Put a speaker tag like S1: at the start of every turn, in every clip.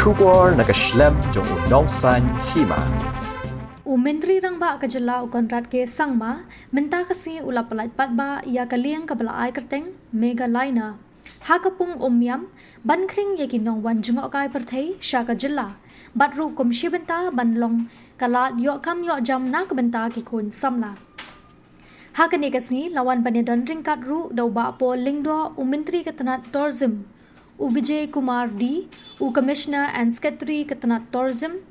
S1: Shubor nakaslem jong unongsan Hima.
S2: Myntri Rangbah ka jala u kontrat ke sangma menta kasi ula palat patba Ïaka Lieng ka bala ai kerteng Megalina. Ha ka Pung Umiam ban kring ye kinong wan Jngohkai Pyrthei sha ka jala. Bat ru kum shi benta ban long kalat yo kam yo jam na ka benta ki khun samla. Ha ka ne kasi lawan banedon ringkat ru dau ba po lingdo Myntri ka tanat tourism. Vijay Kumar D, Commissioner and Secretary Ketanat Tourism,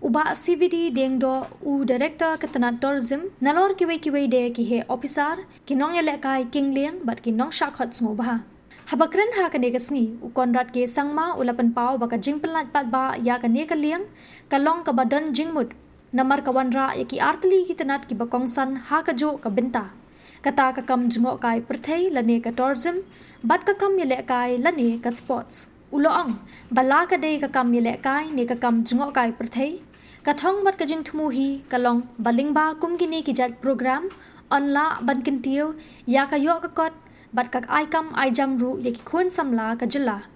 S2: Uba CVD Dengdo, Director Ketanat Tourism, Nalor Kiwe de ki he officer, Kinong Ïaka King Lieng, but Kinong Shakot Sngoba. Habakren ha kanegasni, Konrad ke Sangma, Ulapan Pau, baka Jingpelat Patba, Ïaka Lieng, Kalong Kabadan Jingmud, Namar Kawanra, Yaki Artli Kitanat Kibakongsan, Hakajo Kabinta. Kata kakam Jngohkai Pyrthei lani ka tourism, bat kakam Ïaka lani ka sports. Uloong, bala ka day kakam Ïaka ni kakam Jngohkai Pyrthei, kathong bat kajing tumuhi kalong balingba kumgini ki jat program, onla ban Kyntiew, Ïaka yo kakot, bat kak aikam aijam ru yaki khun samla ka jala.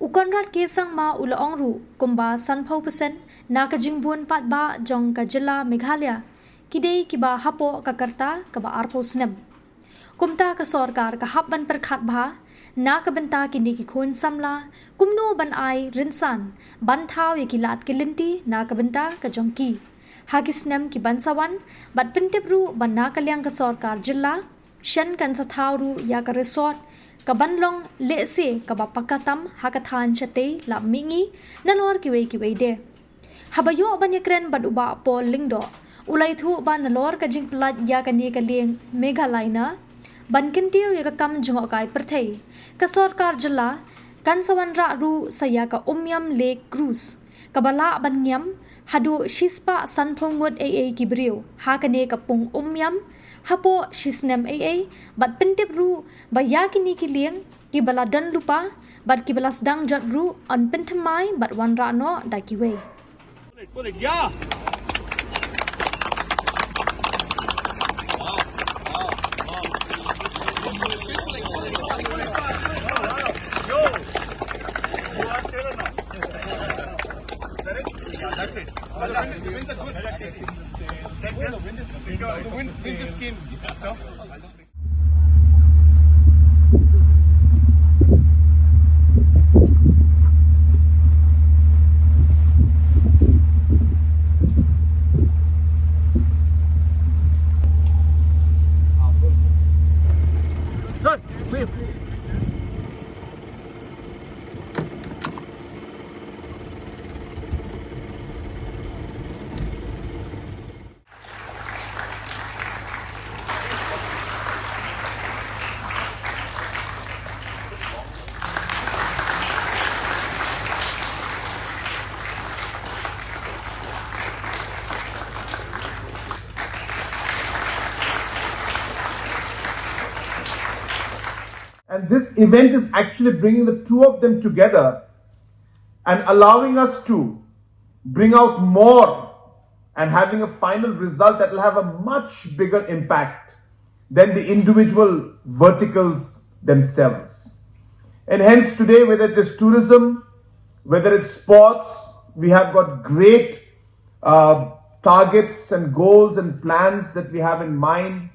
S2: Konrad ke sangma uloong ru, kumba sanpau persen, na kajing buon patba jong ka jala Meghalina. Kidei kiba hapo kakarta kaba arpo snem. Kumta ka sorkar ka hapban perkhat bha, na kabenta kini ki khun samla, kumno ban ai rinsan, ban thao ye kilat kilinti na kabenta ka jongki. Hagi snem ki bansawan, bat pintipru ban na kalyang ka sorkar jilla, shen kan sa thao ru ya ka resort, ka banlong lese kaba pakatam hakathan chate la mingi, nalor kiwe de. Habayo ban yakren ban uba po lingdo, ulai thu ban nalor ka jing plat Ïaka Lieng Megalina ban Kyntiew ya kam Jngohkai Pyrthei ka sorkar jala kan sawan ra ru saya ka Umiam Lake Cruise kabala ban ngiam hadu shispa sanphongot AA kibriu ha kane ka Pung Umiam hapo shisnem AA bat pentip ru ba Ïaka Lieng ki bala dan lupa bat ki balas dang jat ru on pentamai bat wan ra no da kiwe.
S3: Yeah. That's it. The winds are good. The wind just came. So, Sir, wait.
S4: And this event is actually bringing the two of them together and allowing us to bring out more and having a final result that will have a much bigger impact than the individual verticals themselves. And hence today, whether it is tourism, whether it's sports, we have got great targets and goals and plans that we have in mind.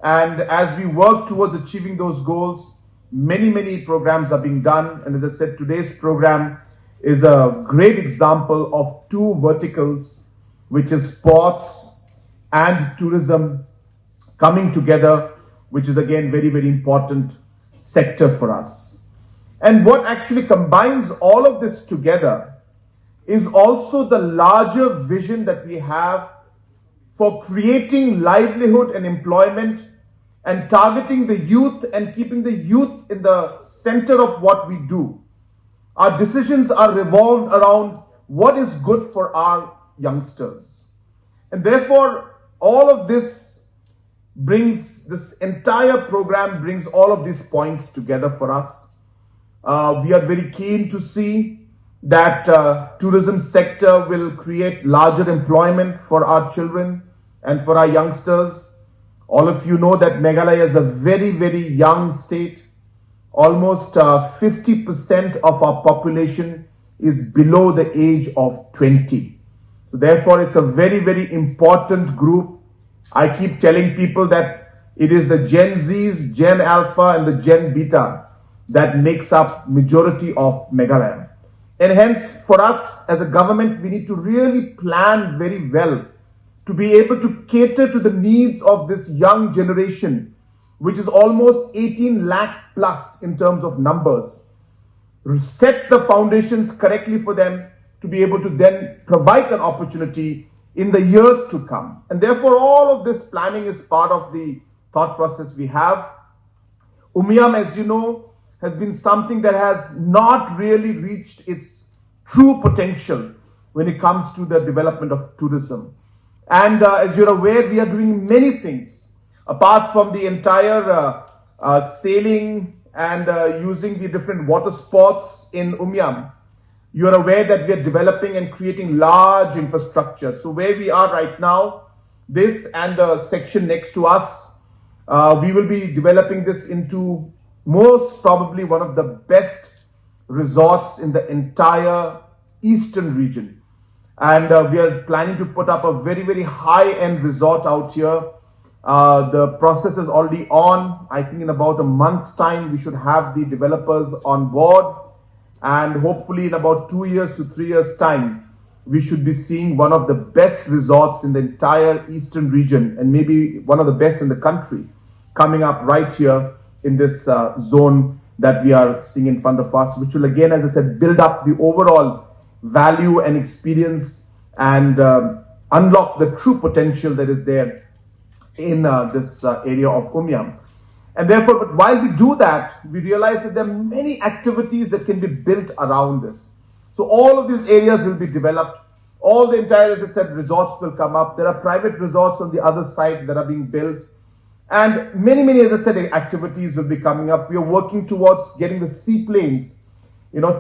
S4: And as we work towards achieving those goals, many programs are being done. And as I said, today's program is a great example of two verticals, which is sports and tourism coming together, which is again very important sector for us. And what actually combines all of this together is also the larger vision that we have for creating livelihood and employment and targeting the youth and keeping the youth in the center of what we do. Our decisions are revolved around what is good for our youngsters. And therefore, all of this entire program brings all of these points together for us. We are very keen to see that tourism sector will create larger employment for our children and for our youngsters. All of you know that Meghalaya is a very young state. Almost 50% of our population is below the age of 20. So therefore, it's a very, very important group. I keep telling people that it is the Gen Zs, Gen Alpha and the Gen Beta that makes up majority of Meghalaya. And hence, for us as a government, we need to really plan very well to be able to cater to the needs of this young generation, which is almost 18 lakh plus in terms of numbers. Set the foundations correctly for them to be able to then provide an opportunity in the years to come. And therefore, all of this planning is part of the thought process we have. Umiam, as you know, has been something that has not really reached its true potential when it comes to the development of tourism. And as you're aware, we are doing many things apart from the entire sailing and using the different water sports in Umiam. You are aware that we are developing and creating large infrastructure. So where we are right now, this and the section next to us, we will be developing this into most probably one of the best resorts in the entire eastern region. And we are planning to put up a very, very high-end resort out here. The process is already on. I think in about a month's time, we should have the developers on board. And hopefully in about 2 years to 3 years' time, we should be seeing one of the best resorts in the entire eastern region and maybe one of the best in the country coming up right here in this zone that we are seeing in front of us, which will again, as I said, build up the overall value and experience and unlock the true potential that is there in this area of Umiam. And therefore, but while we do that, we realize that there are many activities that can be built around this. So all of these areas will be developed. All the entire, as I said, resorts will come up. There are private resorts on the other side that are being built. And many, as I said, activities will be coming up. We are working towards getting the seaplanes,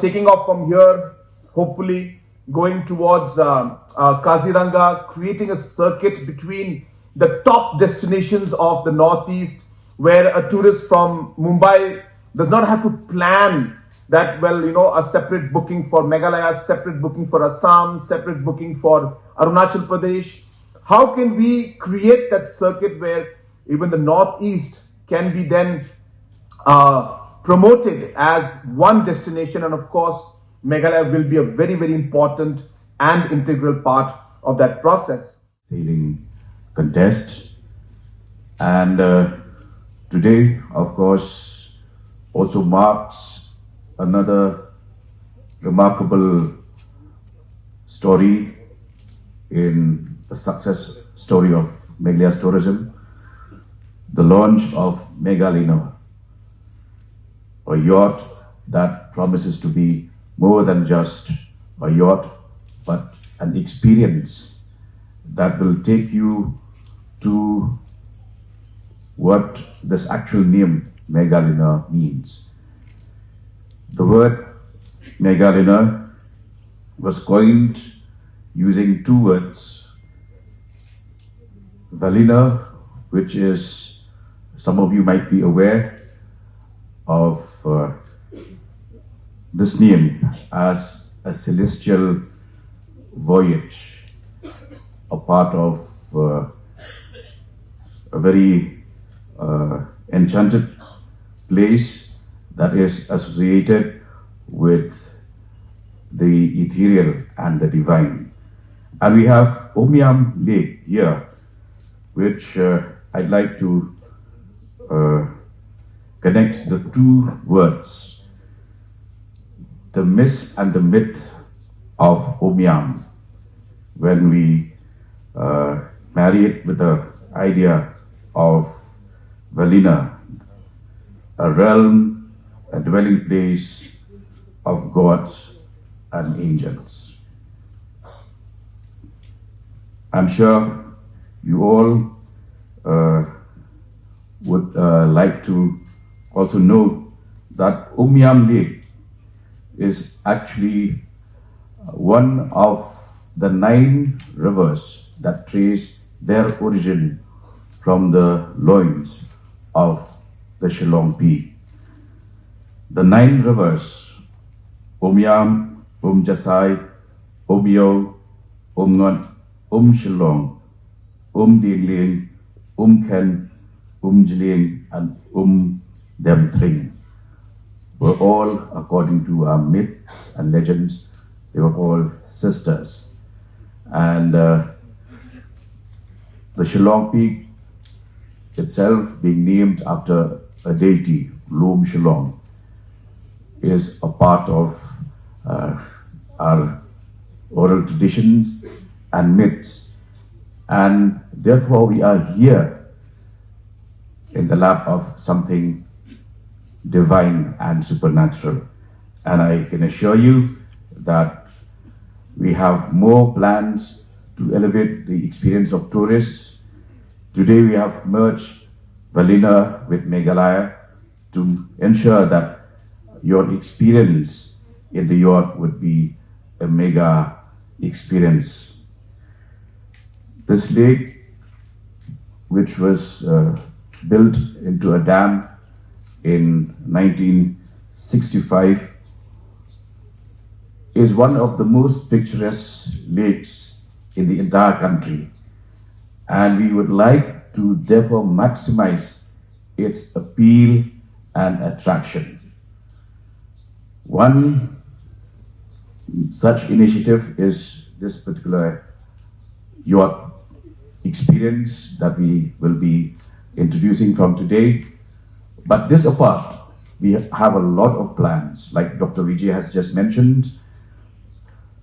S4: taking off from here, hopefully going towards Kaziranga, creating a circuit between the top destinations of the Northeast, where a tourist from Mumbai does not have to plan that, a separate booking for Meghalaya, separate booking for Assam, separate booking for Arunachal Pradesh. How can we create that circuit where even the Northeast can be then promoted as one destination? And of course, Meghalaya will be a very, very important and integral part of that process.
S5: Sailing contest. And today, of course, also marks another remarkable story in the success story of Meghalaya's tourism, the launch of Meghalinor, a yacht that promises to be more than just a yacht, but an experience that will take you to what this actual name Meghalinor means. The word Meghalinor was coined using two words, Valina, which is, some of you might be aware of this name as a celestial voyage, a part of a very enchanted place that is associated with the ethereal and the divine. And we have Umiam Lake here, which I'd like to connect the two words, the myth and the myth of Umiam, when we marry it with the idea of Valina, a realm, a dwelling place of gods and angels. I'm sure you all would like to also know that Umiam Lake is actually one of the 9 rivers that trace their origin from the loins of the Shillong Peak. The 9 rivers, Umiam, Jasai, Yo, Ngot, Shillong, Lieng, Ken, Jlieng, and Dem Tring were all, according to our myths and legends, they were all sisters. And the Shillong Peak itself, being named after a deity, Lom Shillong, is a part of our oral traditions and myths. And therefore, we are here in the lap of something divine and supernatural. And I can assure you that we have more plans to elevate the experience of tourists. Today we have merged Megalina with Meghalaya to ensure that your experience in the yacht would be a mega experience. This lake, which was built into a dam in 1965, is one of the most picturesque lakes in the entire country. And we would like to therefore maximize its appeal and attraction. One such initiative is this particular yacht experience that we will be introducing from today. But this apart, we have a lot of plans. Like Dr. Vijay has just mentioned,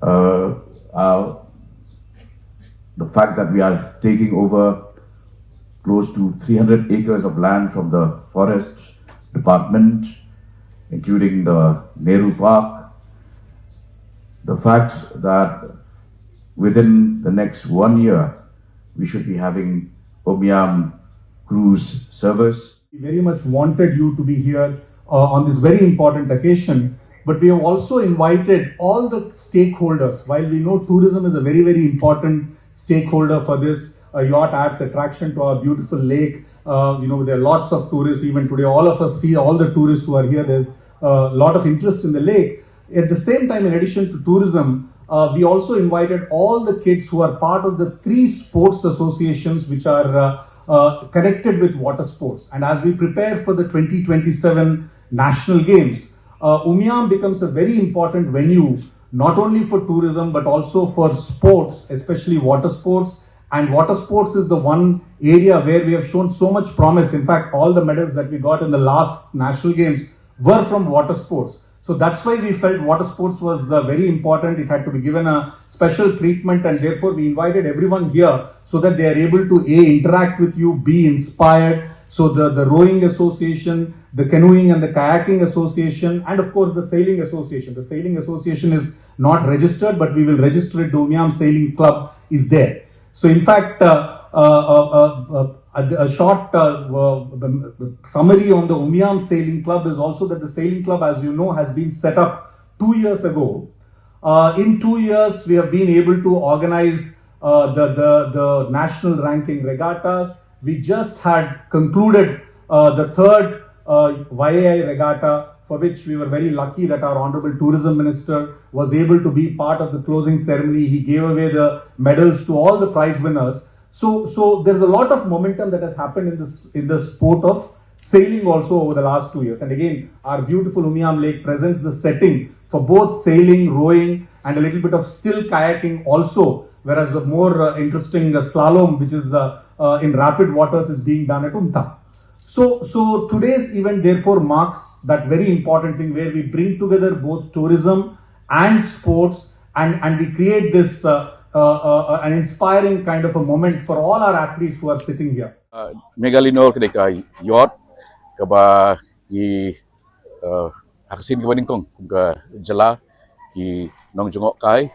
S5: the fact that we are taking over close to 300 acres of land from the forest department, including the Nehru Park. The fact that within the next 1 year, we should be having Umiam cruise service.
S6: We very much wanted you to be here on this very important occasion, but we have also invited all the stakeholders. While we know tourism is a very, very important stakeholder for this, yacht adds attraction to our beautiful lake. There are lots of tourists. Even today, all of us see all the tourists who are here. There's a lot of interest in the lake. At the same time, in addition to tourism, we also invited all the kids who are part of the 3 sports associations which are connected with water sports. And as we prepare for the 2027 National Games, Umiam becomes a very important venue, not only for tourism, but also for sports, especially water sports. And water sports is the one area where we have shown so much promise. In fact, all the medals that we got in the last National Games were from water sports. So that's why we felt water sports was very important. It had to be given a special treatment, and therefore we invited everyone here so that they are able to interact with you, be inspired. So the rowing association, the canoeing and the kayaking association, and of course the sailing association. The sailing association is not registered, but we will register it. The Umiam Sailing Club is there. So in fact, a short summary on the Umiam Sailing Club is also that the Sailing Club, as you know, has been set up 2 years ago. In 2 years, we have been able to organize the national ranking regattas. We just had concluded the 3rd YAI regatta, for which we were very lucky that our Honorable Tourism Minister was able to be part of the closing ceremony. He gave away the medals to all the prize winners. So there's a lot of momentum that has happened in the sport of sailing also over the last 2 years. And again, our beautiful Umiam Lake presents the setting for both sailing, rowing, and a little bit of still kayaking also, whereas the more interesting slalom, which is in rapid waters, is being done at Umta. So today's event therefore marks that very important thing where we bring together both tourism and sports, and we create this an inspiring kind of a moment for all our athletes who are sitting here.
S7: Meghalinor kedeka yacht kaba ki haksin kabaning kong ka jala ki Jngohkai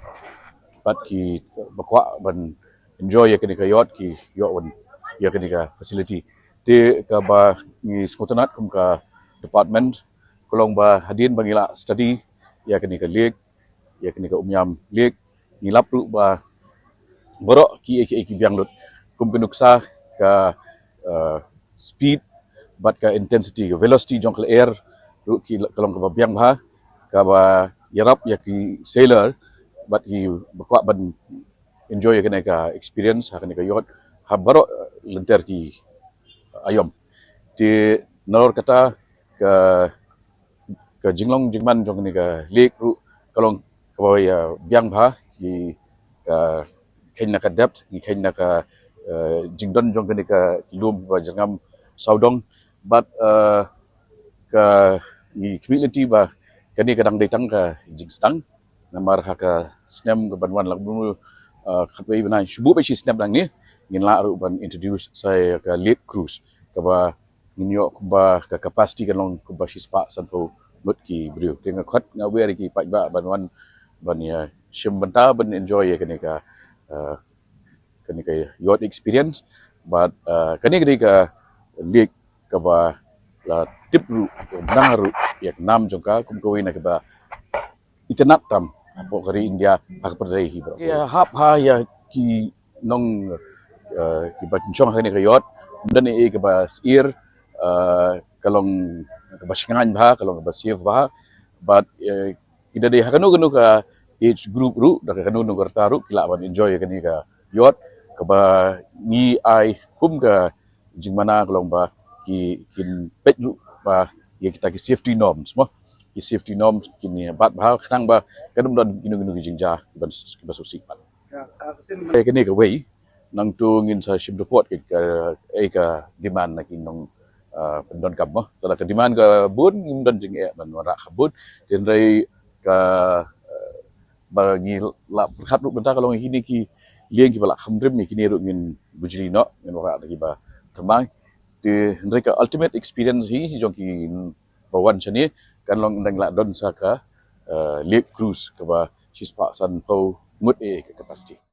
S7: pat ki bakwa ban enjoy ya kedeka yacht ki yacht ban ya kedeka facility te kaba ni skotanat kum ka department kolong ba hadin bangila study ya kedeka lake ya kedeka Umiam lake ngilap lu ba borok ki biang lut kum kenuksa ka speed bat ka intensity ka velocity jong ke air lu ki kalong ka biang ba ka ba yarap ya ki sailor but he bakwa ban enjoy kena ka experience kena ka yacht habaro lenter ki ayom ti nor kata ke ke jinglong jingman jong ni ka lek ru kalong kawai biang bha ki ka khen na ka depth ki khen na ka jingdon jong ni ka lum ba jangam saudong but ka ni community ba kani kadang datang ka jingstang namar ha ka snem ka banwan lang bu khatwei bana shubu ba shi snem lang ni ngin la ru ban introduce saya ka lake cruise ka ba ninyo ba ka capacity kan long ba shi spa san po mut ki brio tenga khat nga wer ki pa ba banwan ban ya shim banta ban enjoy ya kani ka yacht experience but kani ka lake ka ba la tip ru nang ru yak nam jongka kum ko ina ka ba itanat tam apo kari India hak Pyrthei hi bro ya hap ha ya ki nong ki ba chong ha ni ka yacht dan e ka ba sir kalong ka ba shingan ba kalong ka ba save ba but kita de hakanu ka age group ru da ka kanu no taru kila ban enjoy ka ni ka yacht ka ba ni ai kum ka jingmana kalong ba ki kin pet ru ba ya kita ki safety norms mo ki safety norms kini bat ba khang ba kadum don ginu jingja ban ba susi ban kini ka way nang tu ngin sa ship report ka demand na kinong pendon kam mo tala ka demand ka bun ngin don jing ban wara khabun tin rai ka ba ngi la khat ru benta kalong hini ki lieng ki bala khamrim ni kini ru ngin bujli no ngin wara ki ba thamai ti mereka ultimate experience hi si jong ki bawan chani kan long dang la don sa ka lake cruise ka ba chispa san po mut e ka capacity